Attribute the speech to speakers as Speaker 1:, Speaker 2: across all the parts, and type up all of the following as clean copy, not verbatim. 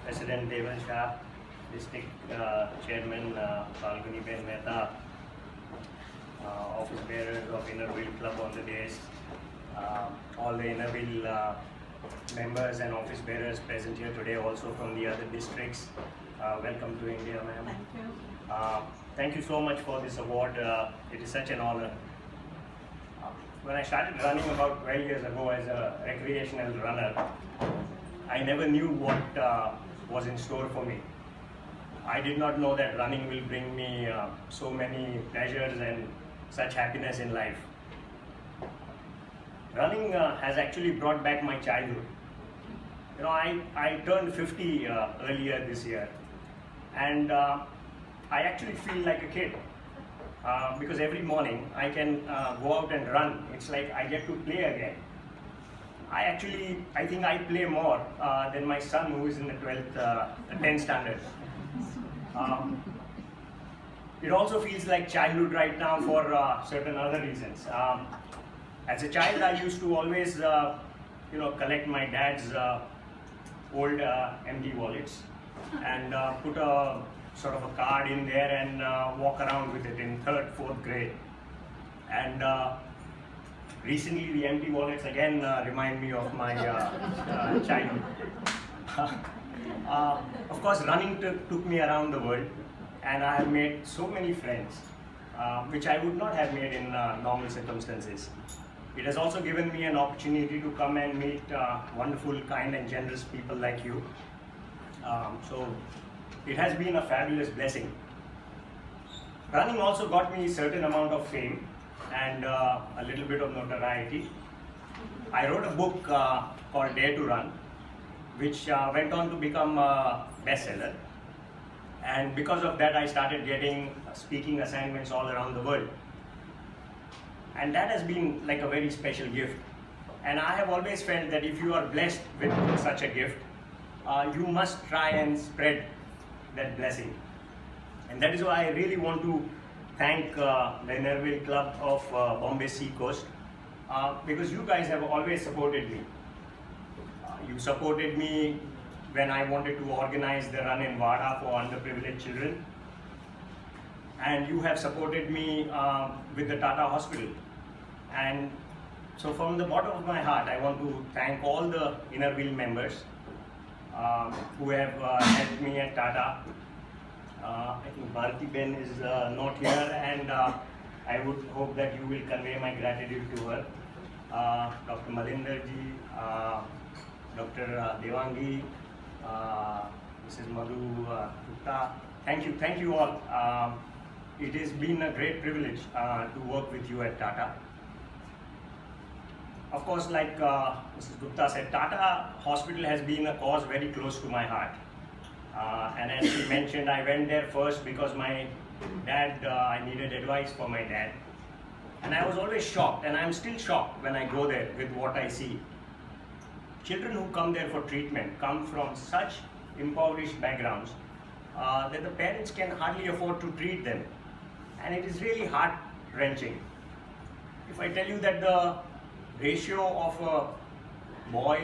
Speaker 1: President Devan Shah, District Chairman Falguni Ben Mehta, office bearers of Inner Wheel Club on the days, all the Inner Wheel members and office bearers present here today, also from the other districts. Welcome to India, ma'am.
Speaker 2: Thank you.
Speaker 1: Thank you so much for this award. It is such an honor. When I started running about 12 years ago as a recreational runner, I never knew what was in store for me. I did not know that running will bring me so many pleasures and such happiness in life. Running has actually brought back my childhood. You know, I turned 50 earlier this year, and I actually feel like a kid because every morning I can go out and run. It's like I get to play again. I think I play more than my son, who is in the 10th standard. It also feels like childhood right now for certain other reasons. As a child, I used to always, collect my dad's old empty wallets and put a sort of a card in there and walk around with it in 3rd, 4th grade. And recently, the empty wallets again remind me of my childhood. Of course, running took me around the world, and I have made so many friends, which I would not have made in normal circumstances. It has also given me an opportunity to come and meet wonderful, kind and generous people like you. So it has been a fabulous blessing. Running also got me a certain amount of fame and a little bit of notoriety. I wrote a book called Dare to Run, which went on to become a bestseller. And because of that, I started getting speaking assignments all around the world. And that has been like a very special gift. And I have always felt that if you are blessed with such a gift, you must try and spread that blessing. And that is why I really want to thank the Inner Wheel Club of Bombay Sea Coast, because you guys have always supported me. You supported me when I wanted to organize the run in Wada for underprivileged children. And you have supported me with the Tata Hospital. And so from the bottom of my heart, I want to thank all the Inner Wheel members who have helped me at Tata. I think Bharti Ben is not here, and I would hope that you will convey my gratitude to her. Dr. Malinder ji, Dr. Devangi, Mrs. Madhu Gupta, thank you all. It has been a great privilege to work with you at Tata. Of course, like Mrs. Gupta said, Tata Hospital has been a cause very close to my heart. And as she mentioned, I went there first because my dad, I needed advice for my dad. And I was always shocked, and I'm still shocked when I go there with what I see. Children who come there for treatment come from such impoverished backgrounds that the parents can hardly afford to treat them. And it is really heart-wrenching. If I tell you that the ratio of a boy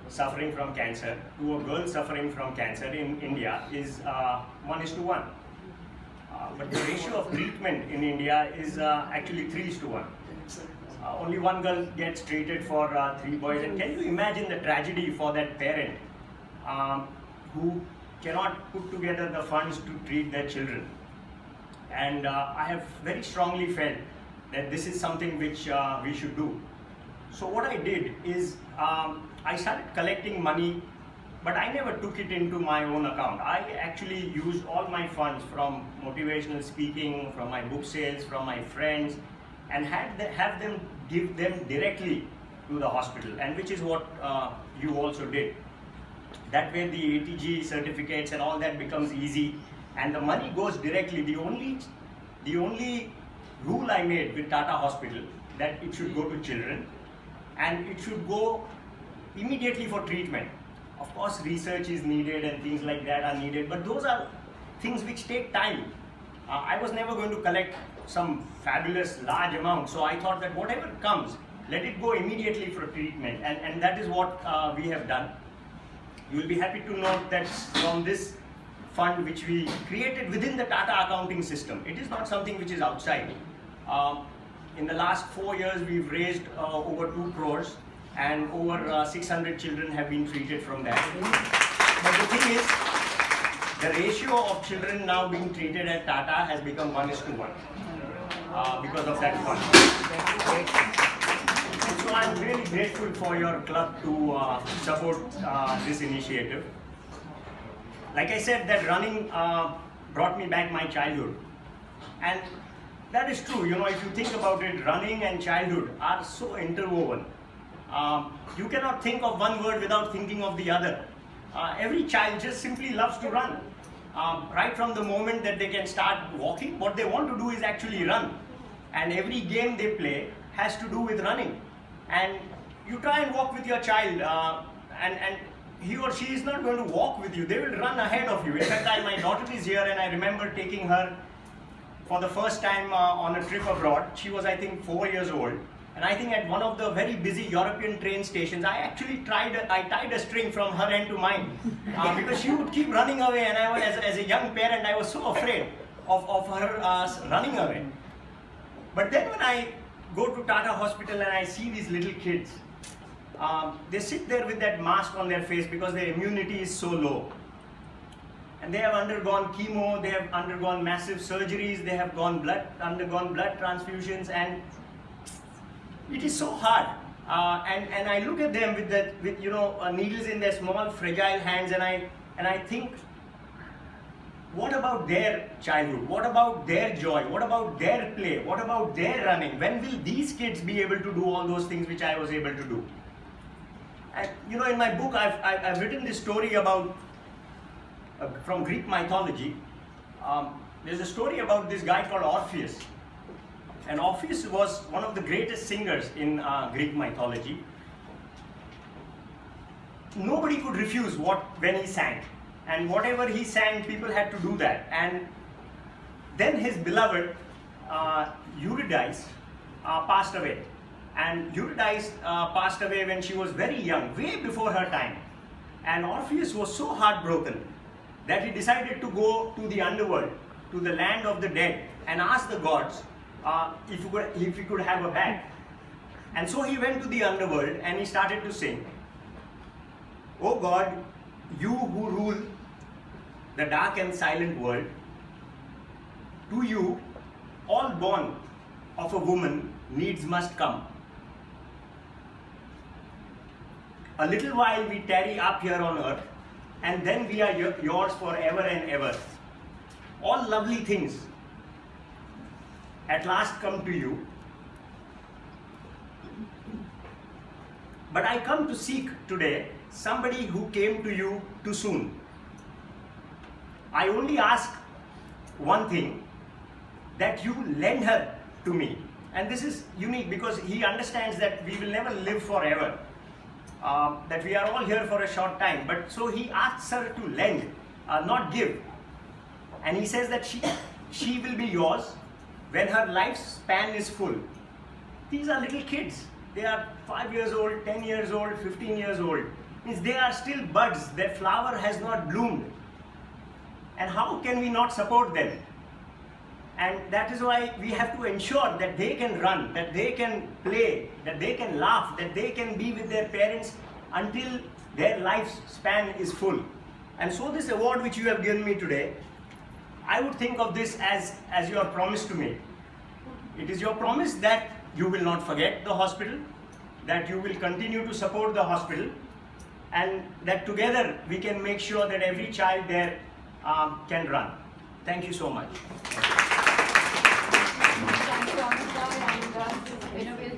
Speaker 1: suffering from cancer to a girl suffering from cancer in India is 1:1. But the ratio of treatment in India is actually 3:1. Only one girl gets treated for 3 boys. And can you imagine the tragedy for that parent who cannot put together the funds to treat their children? And I have very strongly felt that this is something which we should do. So what I did is I started collecting money, but I never took it into my own account. I actually used all my funds from motivational speaking, from my book sales, from my friends, and have them give them directly to the hospital, and which is what you also did. That way the ATG certificates and all that becomes easy, and the money goes directly. The only rule I made with Tata Hospital that it should go to children, and it should go immediately for treatment. Of course, research is needed and things like that are needed, but those are things which take time. I was never going to collect some fabulous large amount, so I thought that whatever comes, let it go immediately for treatment, and that is what we have done. You will be happy to note that from this fund which we created within the Tata accounting system, it is not something which is outside. In the last 4 years, we've raised over 2 crores and over 600 children have been treated from that. But the thing is, the ratio of children now being treated at Tata has become 1:1 because of that fund. So I'm really grateful for your club to support this initiative. Like I said, that running brought me back my childhood. And that is true, you know, if you think about it, running and childhood are so interwoven. You cannot think of one word without thinking of the other. Every child just simply loves to run. Right from the moment that they can start walking, what they want to do is actually run. And every game they play has to do with running. And you try and walk with your child, and he or she is not going to walk with you, they will run ahead of you. In fact, my daughter is here and I remember taking her for the first time on a trip abroad. She was, I think, 4 years old. And I think at one of the very busy European train stations, I actually tied a string from her end to mine because she would keep running away, and I was, as a young parent, I was so afraid of her running away. But then when I go to Tata Hospital and I see these little kids, they sit there with that mask on their face because their immunity is so low. And they have undergone chemo, they have undergone massive surgeries, they have undergone blood transfusions, and it is so hard. And I look at them with needles in their small, fragile hands, and I think, what about their childhood? What about their joy? What about their play? What about their running? When will these kids be able to do all those things which I was able to do? And you know, in my book, I've written this story about from Greek mythology. There's a story about this guy called Orpheus. And Orpheus was one of the greatest singers in Greek mythology. Nobody could refuse when he sang. And whatever he sang, people had to do that. And then his beloved Eurydice passed away. And Eurydice passed away when she was very young, way before her time. And Orpheus was so heartbroken that he decided to go to the underworld, to the land of the dead, and ask the gods if he could have a bag. And so he went to the underworld and he started to sing, "O God, you who rule the dark and silent world, to you all born of a woman needs must come. A little while we tarry up here on earth, and then we are yours forever and ever. All lovely things at last come to you. But I come to seek today somebody who came to you too soon. I only ask one thing, that you lend her to me." And this is unique because he understands that we will never live forever, that we are all here for a short time. But so he asks her to lend, not give. And he says that she will be yours when her lifespan is full. These are little kids. They are 5 years old, 10 years old, 15 years old. Means they are still buds. Their flower has not bloomed. And how can we not support them? And that is why we have to ensure that they can run, that they can play, that they can laugh, that they can be with their parents until their lifespan is full. And so this award which you have given me today, I would think of this as your promise to me. It is your promise that you will not forget the hospital, that you will continue to support the hospital, and that together we can make sure that every child there can run. Thank you so much.
Speaker 2: Thank you, Amita, and